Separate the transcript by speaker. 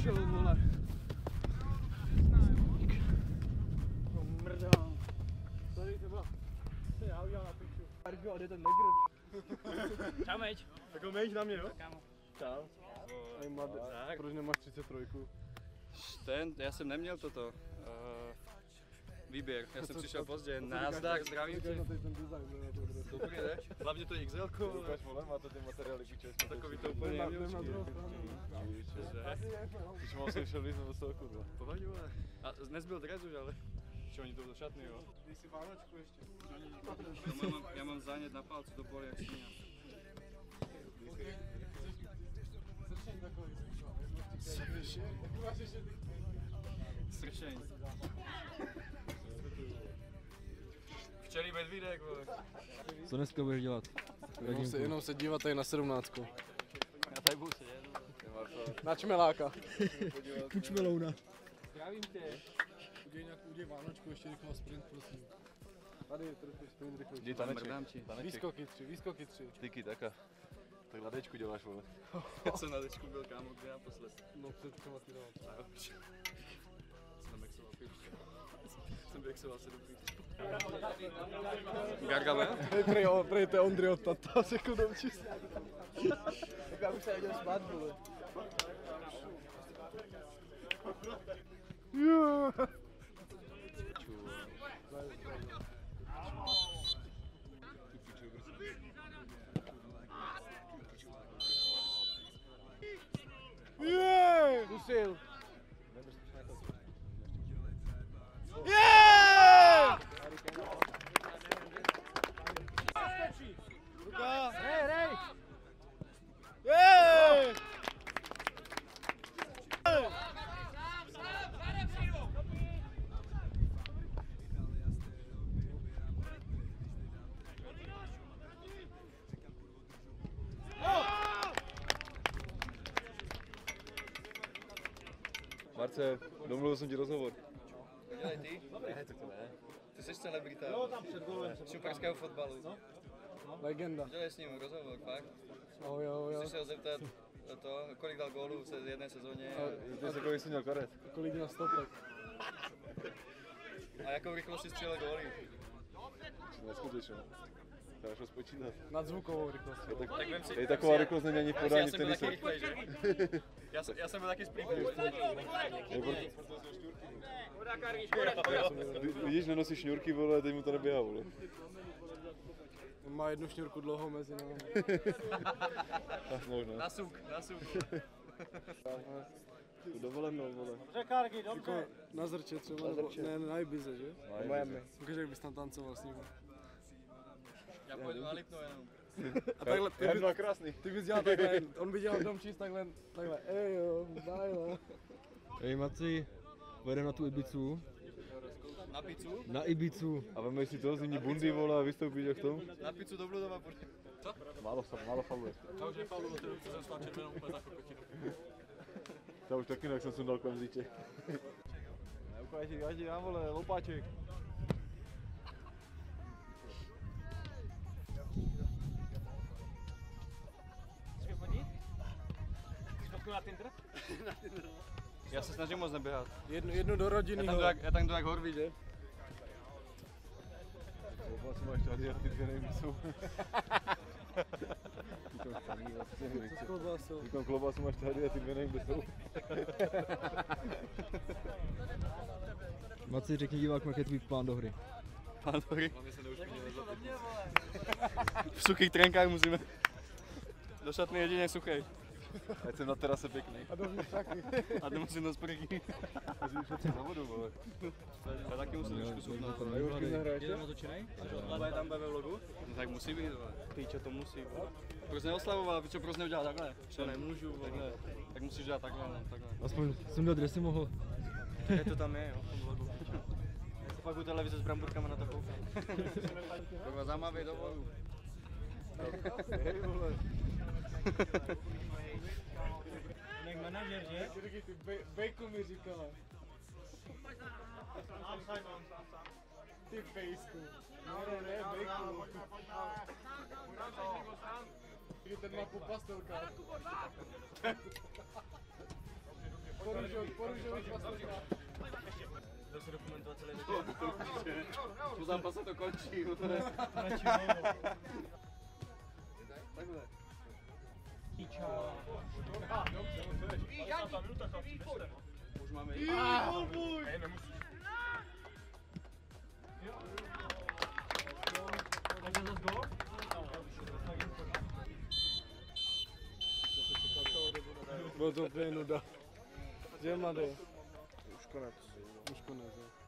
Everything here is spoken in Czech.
Speaker 1: pičo, vole. No mrdá. Tady třeba. To já udělal na piču. Argo, a jde ten negr.
Speaker 2: Čau, meč.
Speaker 1: Jako meč na mě, jo?
Speaker 2: Kámo.
Speaker 1: Čau. Proč nemáš 33?
Speaker 3: Já jsem neměl toto. Výběr, já jsem přišel pozdě. Nazdar, zdravím tě. Dobrý, ne? Hlavně to XL-ko.
Speaker 4: Ukaž, vole, máte ty materiály kučeské.
Speaker 3: Takový to úplně neměl.
Speaker 4: Když mohl jsem šel víc nebo toho kurva.
Speaker 3: Pohodě, vole. A dnes byl dres už, ale. Čo, oni jdou do šatny, jo?
Speaker 1: Dej si vánočku ještě.
Speaker 3: Já mám zánět na palci, to bolí jak sníha. Sršeň. Včelí medvídek, vole.
Speaker 5: Co dneska budeš dělat?
Speaker 1: Jenom se dívat tady na 17.
Speaker 3: Já tady budu sedět.
Speaker 1: Na čmeláka.
Speaker 5: Pučmelouna.
Speaker 3: Zdravím tě.
Speaker 1: Uděj vánočku, ještě rychle sprint, prosím. Tady trošku sprint rychle.
Speaker 4: Jdi taneček.
Speaker 1: Výskoky 3.
Speaker 4: Tyky, taka. Tak na Dčku děláš, vole.
Speaker 3: Já jsem na Dčku byl, kámo, kde naposled.
Speaker 1: No před čema ty dal.
Speaker 3: Jsem vexoval 7 Gargamel?
Speaker 1: Prej to je Ondry od tata, sekundou čistě. Tak já bych se neděl spát, vole. Zkusil. Ruka! Rej!
Speaker 4: Marce, domluvil jsem ti rozhovor.
Speaker 3: Dělej ty?
Speaker 4: Ne, tak to ne.
Speaker 3: Ty jsi celebrita. Jo, tam před golem. Šuperského fotbalu. No.
Speaker 1: Legenda.
Speaker 3: Dělej s ním rozhovor, fakt.
Speaker 1: Jo.
Speaker 3: Chceš se ho zeptat to, kolik dal gólů v jedné sezóně.
Speaker 4: Ty jsi kolik jsi měl karet.
Speaker 1: Kolik na stopek.
Speaker 3: A jakou rychlost si střelil góly.
Speaker 4: Neskutečně. To máš ho spočítat.
Speaker 1: Nadzvukovou rychlost.
Speaker 4: Je taková rychlost není ani v podání v tenise.
Speaker 3: Já jsem byl taky splípný.
Speaker 4: Vidíš, nenosí šňůrky, vole, teď mu to neběhá, vole.
Speaker 1: Má jednu šňůrku dlouhou mezi námi.
Speaker 4: Tak možná.
Speaker 3: Na suk.
Speaker 4: Tu dovolenou, vole.
Speaker 1: Řekárky, dobře. Jako na Zrče třeba, ne, na Ibize, že?
Speaker 4: Na Miami.
Speaker 1: Ukáž, jak bys tam tancoval s ním.
Speaker 3: Já pojdu na Lipno jenom.
Speaker 1: A takhle,
Speaker 4: Já krásný.
Speaker 1: ty bys dělal takhle, on by dělal domčíst takhle, ejo, bajlo.
Speaker 5: Ej Maci, pojedeme na tu Ibizu.
Speaker 3: Na pizzu?
Speaker 5: Na Ibizu.
Speaker 4: A vemeš si toho zimní bundy, vole, a vystoupíš jak v tom?
Speaker 3: Na pizzu do Bludova. Co?
Speaker 4: Málo faluje.
Speaker 3: Já už nefaluju, tedy už jsem stál červenou úplně za kokotinu.
Speaker 4: Já už taky, jak jsem sundal kolem zítě. Neukáži, já vole, lopáček.
Speaker 2: Na Tinder?
Speaker 3: Já se snažím moc neběhat.
Speaker 1: Jednu do rodiny.
Speaker 3: Já tam jdu jak Horví, že?
Speaker 4: Lopáci máš tady a ty dvě nejsou.
Speaker 1: Co s klobásou?
Speaker 4: Říkám, klobásu máš tady a ty dvě nevím, kde jsou.
Speaker 5: Maci, řekni divákům, jak je tvůj plán do hry.
Speaker 3: Plán do hry? V suchých trenkách musíme. Do šatny jedině suchej.
Speaker 4: Ať jsem na terase pěkný.
Speaker 1: A dovnitř taky.
Speaker 3: A nemusím do sprchy.
Speaker 4: Musím šet si na vodu, vole.
Speaker 3: Já taky musím trošku sutnout.
Speaker 2: Jeden otočenej?
Speaker 3: Ale tam ve vlogu? No tak musí být, vole. Píčo, to musí, vole. Proč neoslavoval, píčo, proč neudělal takhle? To nemůžu, vole. Tak musíš dělat takhle, no, takhle.
Speaker 5: Aspoň jsem do dresy mohl.
Speaker 3: Jak to tam je, jo, v tom vlogu. Já se pak u televize s bramburkama na to koukám. Takhle zamavej do vlogu.
Speaker 4: Hej, vole.
Speaker 2: Jak manažer, že?
Speaker 1: Bejku mi říkala. Ty bejsku. Ne, bejku. Ten má po pastelkách.
Speaker 2: Zase dokumentovat celý večer.
Speaker 3: Po zápase to končí. Takhle. Už máme jít.
Speaker 1: Bylo to úplně nuda. Že mladý? Už konec. Už konec, jo.